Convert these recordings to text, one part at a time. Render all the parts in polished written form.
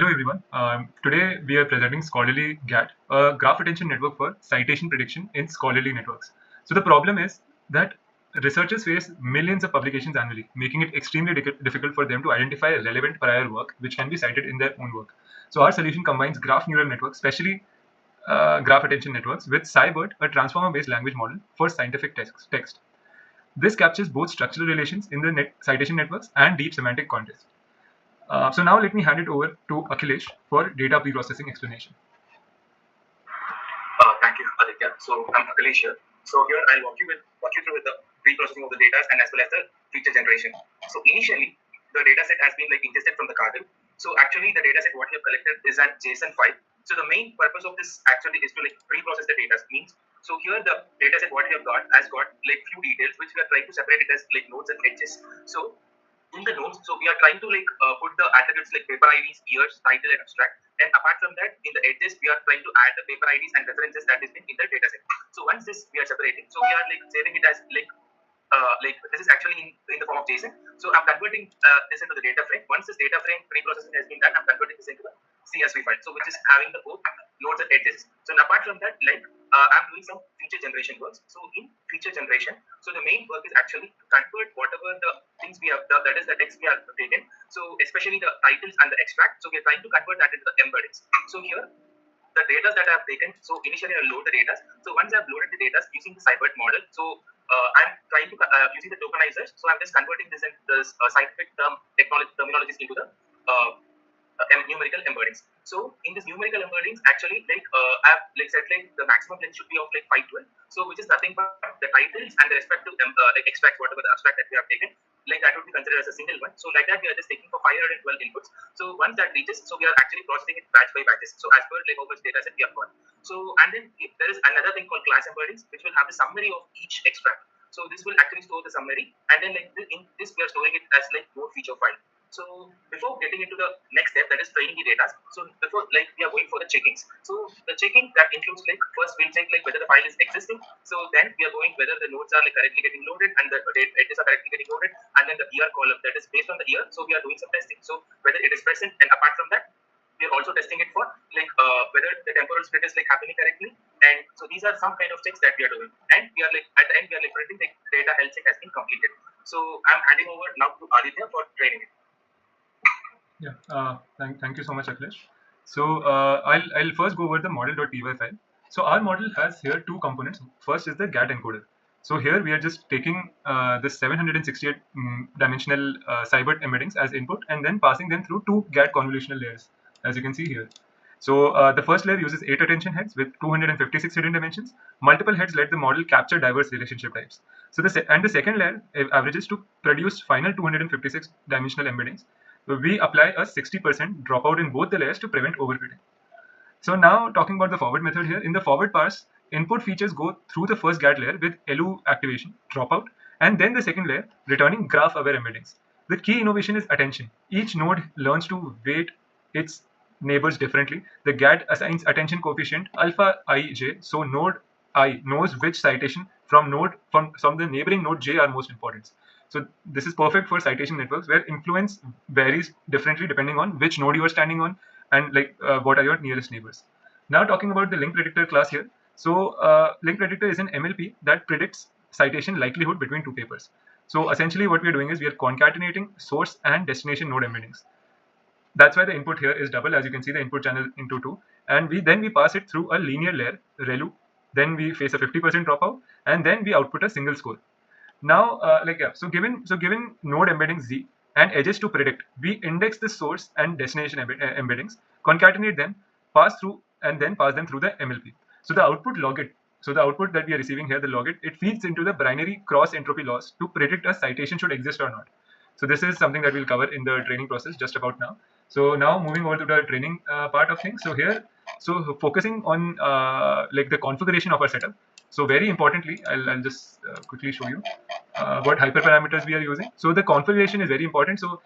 Hello everyone. Today we are presenting Scholarly-GAT, a graph attention network for citation prediction in scholarly networks. So the problem is that researchers face millions of publications annually, making it extremely difficult for them to identify relevant prior work which can be cited in their own work. So our solution combines graph neural networks, especially graph attention networks, with SciBERT, a transformer-based language model for scientific text. This captures both structural relations in the citation networks and deep semantic context. So now let me hand it over to Akhilesh for data pre-processing explanation. Thank you, Aditya. So I'm Akhilesh here. So here I'll walk you through with the pre-processing of the data and as well as the feature generation. So initially, the data set has been ingested from the Kaggle. So actually, the data set what we have collected is a JSON file. So the main purpose of this actually is to pre-process the data. Means so here the data set what we have got has got few details which we are trying to separate it as nodes and edges. So in the nodes, so we are trying to put the attributes like paper IDs, years, title, and abstract. And apart from that, in the edges, we are trying to add the paper IDs and references that is in the dataset. So once this we are separating, so we are saving it as this is actually in the form of JSON. So I'm converting this into the data frame. Once this data frame pre-processing has been done, I'm converting this into the CSV file. So which is having the both nodes and edges. So apart from that, I'm doing some feature generation works. So in feature generation, so the main work is actually to convert whatever the things we have, that is the text we have taken. So especially the titles and the extract. So we're trying to convert that into the embeddings. So here, the data that I have taken. So initially I'll load the data. So once I've loaded the data using the SciBERT model, so I'm trying to using the tokenizers. So I'm just converting this into the scientific terminologies into the numerical embeddings. So in this numerical embeddings, actually I've said the maximum length should be of 512. So which is nothing but the titles and the respective extract whatever the abstract that we have taken. That would be considered as a single one. So like that we are just taking for 512 inputs. So once that reaches, so we are actually processing it batch by batches. So as per how much data set we have got. So and then there is another thing called class embeddings, which will have the summary of each extract. So this will actually store the summary, and then in this we are storing it as node feature file. So before getting into the next step, that is training the data. So before we are going for the checkings. So the checking that includes first we'll check whether the file is existing. So then we are going whether the nodes are correctly getting loaded and the edges are correctly getting loaded, and then the year column that is based on the year. So we are doing some testing. So whether it is present, and apart from that, we are also testing it for whether the temporal split is happening correctly. And so these are some kind of checks that we are doing. And we are at the end we are printing the data health check has been completed. So I'm handing over now to Aditya for training it. Yeah, thank you so much, Akhilesh. So I'll first go over the model.py file. So our model has here two components. First is the GAT encoder. So here we are just taking the 768 dimensional SciBERT embeddings as input and then passing them through two GAT convolutional layers, as you can see here. So the first layer uses 8 attention heads with 256 hidden dimensions. Multiple heads let the model capture diverse relationship types. So the second layer averages to produce final 256 dimensional embeddings. So we apply a 60% dropout in both the layers to prevent overfitting. So now talking about the forward method here, in the forward parse, input features go through the first GAT layer with LU activation, dropout, and then the second layer returning graph-aware embeddings. The key innovation is attention. Each node learns to weight its neighbors differently. The GAT assigns attention coefficient alpha ij, so node I knows which citation from the neighboring node j are most important. So this is perfect for citation networks where influence varies differently depending on which node you are standing on and what are your nearest neighbors. Now talking about the link predictor class here. So link predictor is an MLP that predicts citation likelihood between two papers. So essentially what we are doing is we are concatenating source and destination node embeddings. That's why the input here is double, as you can see the input channel into 2, and we pass it through a linear layer, ReLU, then we face a 50% dropout, and then we output a single score. Now, so given node embedding Z and edges to predict, we index the source and destination embeddings, concatenate them, pass through, and then pass them through the MLP. So the output logit, so the output that we are receiving here, the logit, it feeds into the binary cross entropy loss to predict a citation should exist or not. So this is something that we'll cover in the training process just about now. So now moving over to the training part of things. So here, so focusing on the configuration of our setup. So very importantly, I'll just quickly show you what hyperparameters we are using. So the configuration is very important. So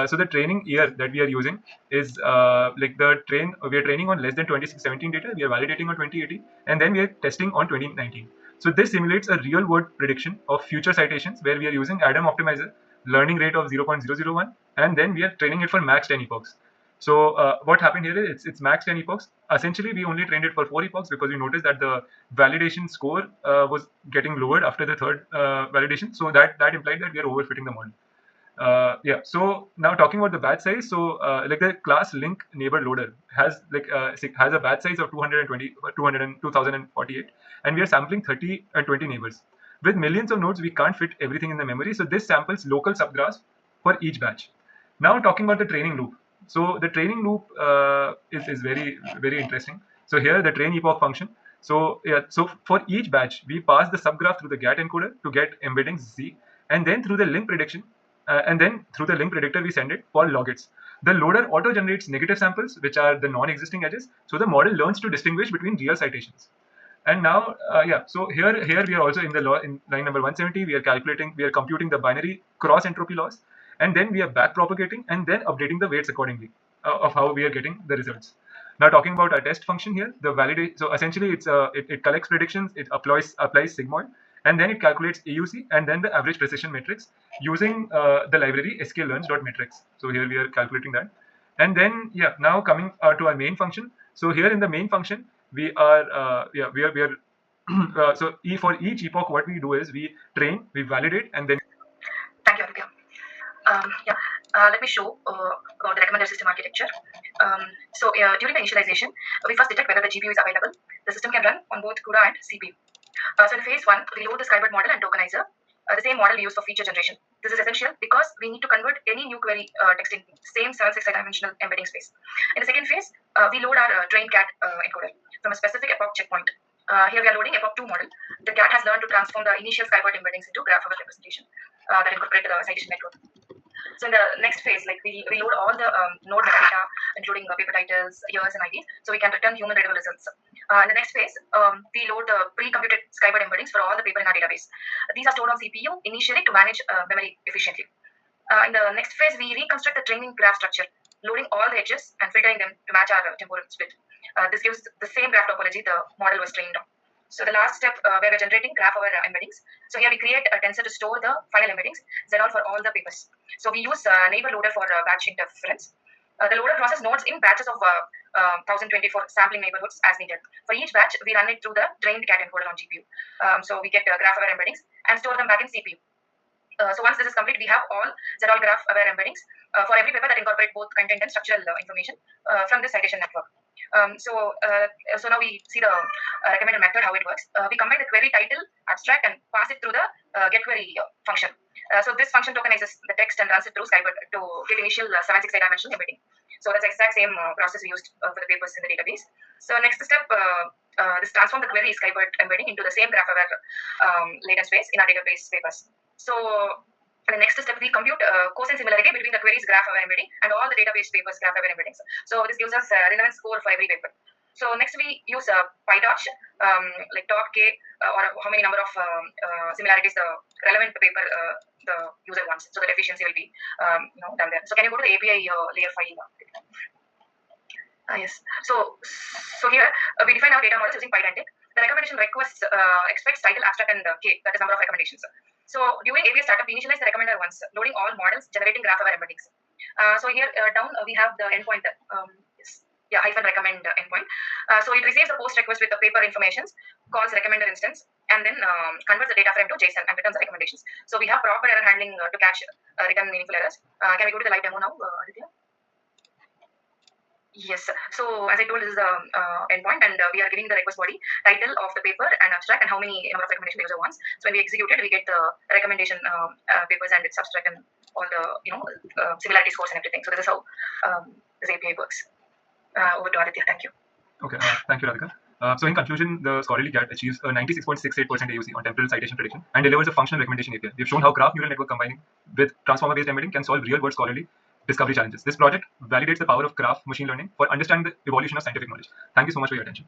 so the training year that we are using is we are training on less than 2617 data. We are validating on 2080, and then we are testing on 2019. So this simulates a real world prediction of future citations where we are using Adam optimizer, learning rate of 0.001, and then we are training it for max 10 epochs. So what happened here is it's max 10 epochs. Essentially, we only trained it for 4 epochs because we noticed that the validation score was getting lowered after the third validation. So that implied that we are overfitting the model. Yeah. So now talking about the batch size. So like the class link neighbor loader has has a batch size of 220, 200, 2048, and we are sampling 30 and 20 neighbors. With millions of nodes, we can't fit everything in the memory. So this samples local subgraphs for each batch. Now talking about the training loop. So the training loop is very interesting. So here the train epoch function. So yeah, so for each batch, we pass the subgraph through the GAT encoder to get embeddings Z, and then through the link prediction, and then through the link predictor, we send it for logits. The loader auto generates negative samples, which are the non-existing edges. So the model learns to distinguish between real citations. And now, yeah, so here we are also in the law in line number 170. We are computing the binary cross entropy loss, and then we are back propagating and then updating the weights accordingly of how we are getting the results. Now talking about our test function here, the validate. So essentially, it collects predictions, it applies sigmoid, and then it calculates AUC and then the average precision matrix using the library sklearns.matrix. So here we are calculating that, and then yeah, now coming to our main function. So here in the main function, we are so for each epoch, what we do is we train, we validate, and then. Thank you, Aditya. Yeah, let me show about the recommended system architecture. During the initialization, we first detect whether the GPU is available. The system can run on both CUDA and CPU. So in phase 1, we load the SciBERT model and tokenizer, the same model we use for feature generation. This is essential because we need to convert any new query text in same 765 dimensional embedding space. In the second phase, we load our trained GAT encoder from a specific epoch checkpoint. Here we are loading epoch 2 model. The GAT has learned to transform the initial SciBERT embeddings into graph representation that incorporate the citation network. So in the next phase, like we load all the node metadata, including paper titles, years, and IDs, so we can return human readable results. In the next phase, we load the pre-computed SciBERT embeddings for all the paper in our database. These are stored on CPU initially to manage memory efficiently. In the next phase, we reconstruct the training graph structure, loading all the edges and filtering them to match our temporal split. This gives the same graph topology the model was trained on. So the last step where we're generating graph over embeddings. So here we create a tensor to store the final embeddings, Z all for all the papers. So we use neighbor loader for batch interference. The loader processes nodes in batches of 1024 sampling neighborhoods as needed. For each batch, we run it through the trained GAT encoder on GPU. So we get graph aware embeddings and store them back in CPU. So once this is complete, we have all Z-all graph aware embeddings for every paper that incorporate both content and structural information from this citation network. So now we see the recommended method, how it works. We combine the query title, abstract, and pass it through the getQuery function. So this function tokenizes the text and runs it through SciBERT to get initial 768 dimensional embedding. So that's the exact same process we used for the papers in the database. So next step, this transform the query SciBERT embedding into the same graph aware latent space in our database papers. So the next step, we compute cosine similarity between the query's graph aware embedding and all the database papers' graph aware embeddings. So this gives us a relevance score for every paper. So next we use PyTorch, like torch k, or how many number of similarities the relevant paper the user wants. So that efficiency will be done there. So can you go to the API layer file? Yes. So here we define our data models using pydantic. The recommendation requests expects title, abstract, and k, that is number of recommendations. So during ABS startup, we initialize the recommender once, loading all models, generating graph aware embeddings. So here down we have the endpoint, hyphen recommend endpoint. So it receives the post request with the paper informations, calls recommender instance, and then converts the data frame to JSON and returns the recommendations. So we have proper error handling to catch return meaningful errors. Can we go to the live demo now, Aditya? Yes. So as I told, this is the endpoint, and we are giving the request body, title of the paper, and abstract, and how many number of recommendation the user wants. So when we execute it, we get the recommendation papers and its abstract and all the similarity scores and everything. So this is how this API works. Over to Aditya. Thank you. Okay. Thank you, Radhika. So in conclusion, the Scholarly-GAT achieves a 96.68% AUC on temporal citation prediction and delivers a functional recommendation API. We've shown how graph neural network combining with transformer-based embedding can solve real-world scholarly discovery challenges. This project validates the power of graph machine learning for understanding the evolution of scientific knowledge. Thank you so much for your attention.